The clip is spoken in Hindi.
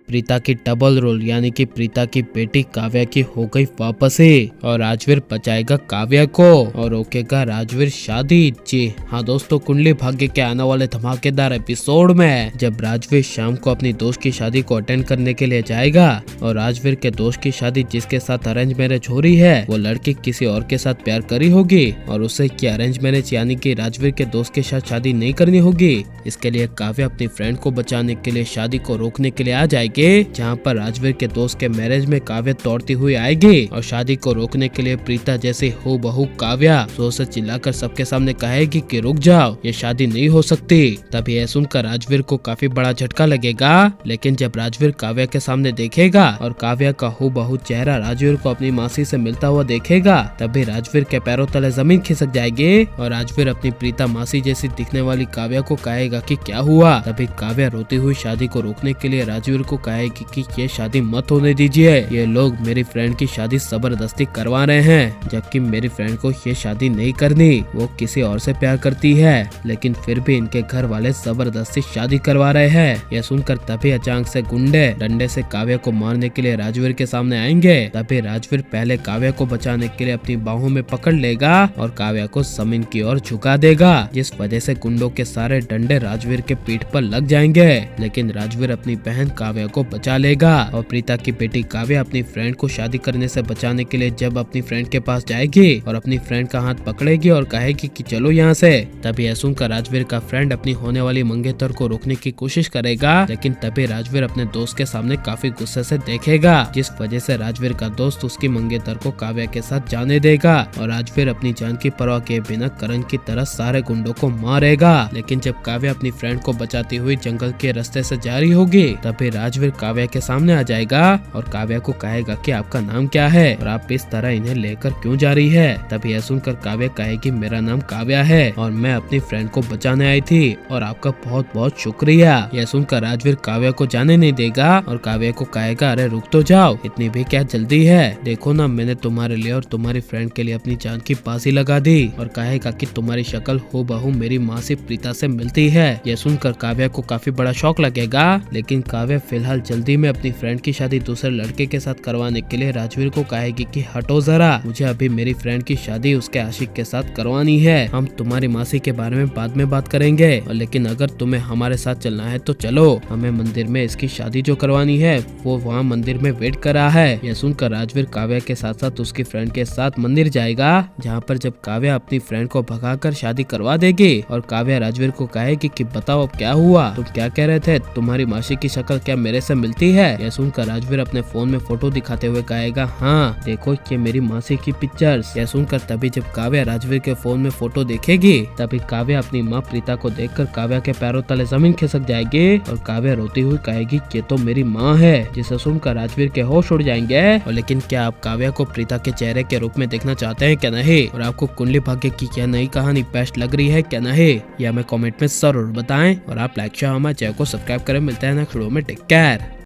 प्रीता की डबल रोल यानी कि प्रीता की बेटी काव्या की हो गई वापसी और राजवीर बचाएगा काव्या को और रोकेगा राजवीर शादी। जी हाँ दोस्तों, कुंडली भाग्य के आने वाले धमाकेदार एपिसोड में जब राजवीर शाम को अपनी दोस्त की शादी को अटेंड करने के लिए जाएगा और राजवीर के दोस्त की शादी जिसके साथ अरेंज मैरिज हो रही है वो लड़की किसी और के साथ प्यार करी होगी और उसे की अरेंज मैरिज यानी कि राजवीर के दोस्त के साथ शादी नहीं करनी होगी। इसके लिए काव्या अपनी फ्रेंड को बचाने के लिए शादी को रोकने के लिए आ जाएगी, जहाँ पर राजवीर के दोस्त के मैरिज में काव्या दौड़ती हुई आएगी और शादी को रोकने के लिए प्रीता जैसे हो बहू काव्या जोर से चिल्लाकर सबके सामने कहेगी कि रुक जाओ, ये शादी नहीं हो सकती। तभी यह सुनकर राजवीर को काफी बड़ा झटका लगेगा, लेकिन जब राजवीर काव्या के सामने देखेगा और काव्या का हो बहू चेहरा राजवीर को अपनी मासी से मिलता हुआ देखेगा तभी राजवीर के पैरों तले जमीन खिसक जाएगी और राजवीर अपनी प्रीता मासी जैसी दिखने वाली काव्या को कहेगा कि क्या हुआ। तभी काव्या रोती हुई शादी को रोकने के लिए राजवीर को कहेगी कि ये शादी मत होने दीजिए, ये लोग मेरी फ्रेंड की शादी जबरदस्ती करवा रहे हैं, जबकि मेरी फ्रेंड को ये शादी नहीं करनी, वो किसी और से प्यार करती है, लेकिन फिर भी इनके घर वाले जबरदस्ती शादी करवा रहे हैं। यह सुनकर तभी अचानक से गुंडे डंडे से काव्या को मारने के लिए राजवीर के सामने आएंगे। तभी राजवीर पहले काव्या को बचाने के लिए अपनी बाहों में पकड़ लेगा और काव्या को जमीन की ओर झुका देगा, जिस वजह से गुंडों के सारे डंडे राजवीर के पीठ पर लग जाएंगे। लेकिन राजवीर अपनी बहन काव्या को बचा लेगा और प्रीता की बेटी काव्या अपनी फ्रेंड को शादी करने से बचाने के लिए जब अपनी फ्रेंड के पास जाएगी और अपनी फ्रेंड का हाथ पकड़ेगी और कहेगी कि चलो यहाँ से, तभी यह सुनकर राजवीर का फ्रेंड अपनी होने वाली मंगेतर को रोकने की कोशिश करेगा, लेकिन तभी राजवीर अपने दोस्त के सामने काफी गुस्से से देखेगा, जिस वजह से राजवीर का दोस्त उसकी मंगेतर को काव्या के साथ जाने देगा और राजवीर अपनी जान की परवाह किए बिना करण की तरह सारे गुंडों को मारेगा। लेकिन जब काव्या अपनी फ्रेंड को बचाती हुई जंगल के रास्ते से जा रही होगी तभी राजवीर काव्या के सामने आ जाएगा और काव्या को कहेगा कि आपका नाम क्या है और आप इस तरह इन्हें लेकर क्यों जा रही है। तभी यह सुनकर काव्या कहेगी मेरा नाम काव्या है और मैं अपनी फ्रेंड को बचाने आई थी और आपका बहुत बहुत शुक्रिया। यह सुनकर राजवीर काव्या को जाने नहीं देगा और काव्या को कहेगा अरे रुक तो जाओ, इतनी भी क्या जल्दी है, देखो ना मैंने तुम्हारे लिए और तुम्हारी फ्रेंड के लिए अपनी जान की बाजी लगा दी, और कहेगा कि तुम्हारी शक्ल हो बहू मेरी माँ से प्रीता से मिलती है। यह सुनकर काव्या को काफी बड़ा शौक लगेगा, लेकिन काव्या फिलहाल जल्दी में अपनी फ्रेंड की शादी दूसरे लड़के के साथ करवाने के लिए राजवीर को कहेगी कि हटो जरा, मुझे अभी मेरी फ्रेंड की शादी उसके आशिक के साथ करवानी है, हम तुम्हारी मासी के बारे में बाद में बात करेंगे, और लेकिन अगर तुम्हें हमारे साथ चलना है तो चलो, हमें मंदिर में इसकी शादी जो करवानी है वो वहाँ मंदिर में वेट कर रहा है। यह सुनकर राजवीर काव्या के साथ साथ उसकी फ्रेंड के साथ मंदिर जाएगा, जहाँ पर जब काव्या अपनी फ्रेंड को भगाकर शादी करवा देगी और काव्या राजवीर को कहेगी कि बताओ अब क्या हुआ, तुम क्या कह रहे थे, तुम्हारी मासी की शक्ल क्या मेरे से मिलती है। यह सुनकर राजवीर अपने फोन में फोटो दिखाते हुए कहेगा हाँ देखो ये मेरी मासी की पिक्चर्स। यह सुनकर तभी जब काव्या राजवीर के फोन में फोटो देखेगी तभी काव्या अपनी माँ प्रीता को देखकर काव्या के पैरों तले जमीन खिसक जाएगी और काव्या रोती हुई कहेगी ये तो मेरी माँ है, जिसे सुनकर राजवीर के होश उड़ जाएंगे। और लेकिन क्या आप काव्या को प्रीता के चेहरे के रूप में देखना चाहते हैं क्या नहीं, और आपको कुंडली भाग्य की क्या नई कहानी बेस्ट लग रही है क्या नहीं, यह हमें कमेंट में जरूर बताएं और आप लाइक शेयर हमारे चैनल को सब्सक्राइब करें। मिलते हैं नेक्स्ट वीडियो में, टेक केयर।